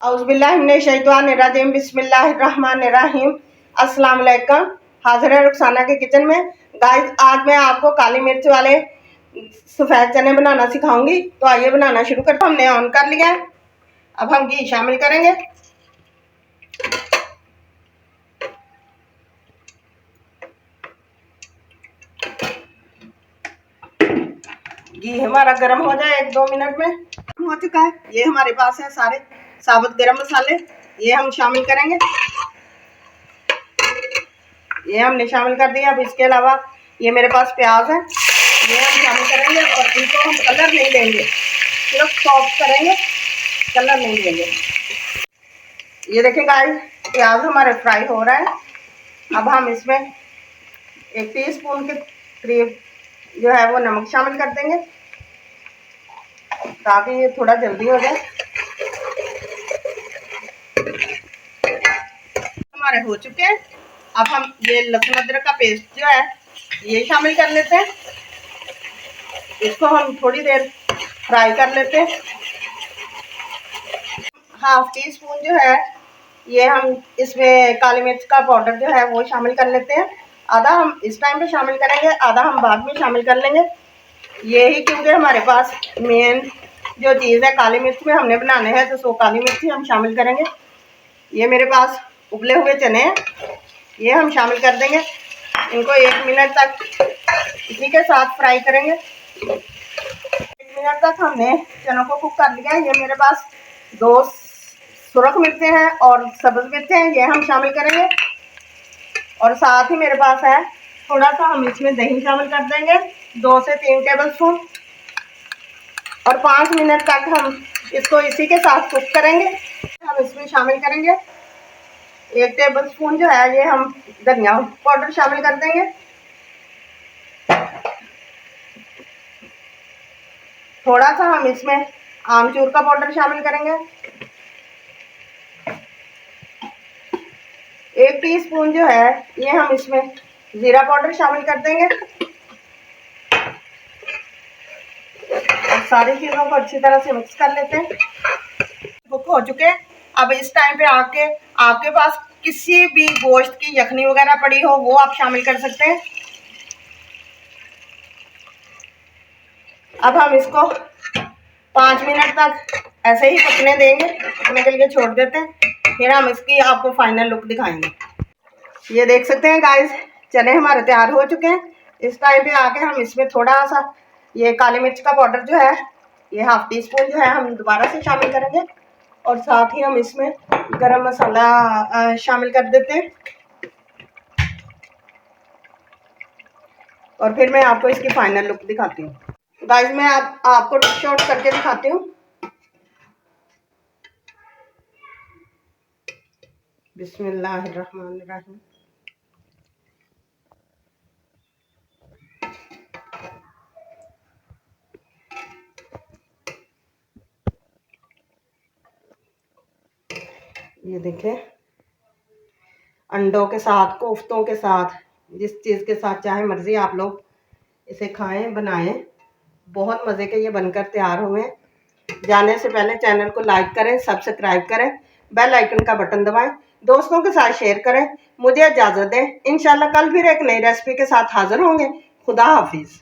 औज़ुबिल्लाहिमिनश्शैतानिर्रजीम बिस्मिल्लाहिर्रहमानिर्रहीम। अस्सलाम वालेकुम। हाजिर है रुखसाना के किचन में। गाइस, आज मैं आपको काली मिर्च वाले सफ़ेद चने बनाना सिखाऊंगी। तो आइए बनाना शुरू करते हैं। हमने ऑन कर लिया है। अब हम घी शामिल करेंगे। घी हमारा गर्म हो जाए 1-2 मिनट में। हो चुका है। ये हमारे पास है सारे साबुत गरम मसाले, ये हम शामिल करेंगे। ये हमने शामिल कर दिया। अब इसके अलावा ये मेरे पास प्याज है, ये हम शामिल करेंगे। और इनको हम कलर नहीं देंगे, सिर्फ सॉफ्ट करेंगे, कलर नहीं देंगे। ये देखें गाइस, प्याज हमारे फ्राई हो रहा है। अब हम इसमें 1 टीस्पून के करीब जो है वो नमक शामिल कर देंगे, ताकि ये थोड़ा जल्दी हो जाए। हमारे हो चुके हैं। अब हम ये लहसुन अदरक का पेस्ट जो है ये शामिल कर लेते हैं। इसको हम थोड़ी देर फ्राई कर लेते हैं। 1/2 टीस्पून जो है ये हम इसमें काली मिर्च का पाउडर जो है वो शामिल कर लेते हैं। आधा हम इस टाइम पे शामिल करेंगे, आधा हम बाद में शामिल कर लेंगे। यही क्योंकि हमारे पास मेन जो चीज़ है काली मिर्च में हमने बनाने हैं, तो 100 काली मिर्च ही हम शामिल करेंगे। ये मेरे पास उबले हुए चने हैं, ये हम शामिल कर देंगे। इनको 1 मिनट तक इसी के साथ फ्राई करेंगे। 1 मिनट तक हमने चनों को कुक कर लिया है। ये मेरे पास 2 सुरख मिर्चें हैं और सब्ज मिर्चें हैं, ये हम शामिल करेंगे। और साथ ही मेरे पास है थोड़ा सा, हम इसमें दही शामिल कर देंगे, 2 से 3 टेबल स्पून। और 5 मिनट तक हम इसको इसी के साथ कुक करेंगे। हम इसमें शामिल करेंगे 1 टेबल स्पून जो है ये हम धनिया पाउडर शामिल कर देंगे। थोड़ा सा हम इसमें आमचूर का पाउडर शामिल करेंगे। 1 टीस्पून जो है ये हम इसमें जीरा पाउडर शामिल कर देंगे। और सारी चीज़ों को अच्छी तरह से मिक्स कर लेते हैं। कुक हो चुके हैं। अब इस टाइम पे आके आपके पास किसी भी गोश्त की यखनी वगैरह पड़ी हो वो आप शामिल कर सकते हैं। अब हम इसको 5 मिनट तक ऐसे ही पकने देंगे, पकने के लिए छोड़ देते हैं। फिर हम इसकी आपको फाइनल लुक दिखाएंगे। ये देख सकते हैं गाइस, चने हमारे तैयार हो चुके हैं। इस टाइम पे आके हम इसमें थोड़ा सा ये काली मिर्च का पाउडर जो है ये 1/2 टीस्पून जो है हम दोबारा से शामिल करेंगे। और साथ ही हम इसमें गरम मसाला शामिल कर देते हैं। और फिर मैं आपको इसकी फाइनल लुक दिखाती हूँ। गाइस, मैं आपको डिश आउट करके दिखाती हूँ। बिस्मिल्लाहिर्रहमानिर्रहीम। ये देखें, अंडों के साथ, कोफ्तों के साथ, जिस चीज़ के साथ चाहे मर्जी आप लोग इसे खाएं, बनाएं। बहुत मज़े के ये बनकर तैयार हुए हैं। जाने से पहले चैनल को लाइक करें, सब्सक्राइब करें, बेल आइकन का बटन दबाएं, दोस्तों के साथ शेयर करें। मुझे इजाज़त दें। इंशाल्लाह कल फिर एक नई रेसिपी के साथ हाजिर होंगे। खुदा हाफिज़।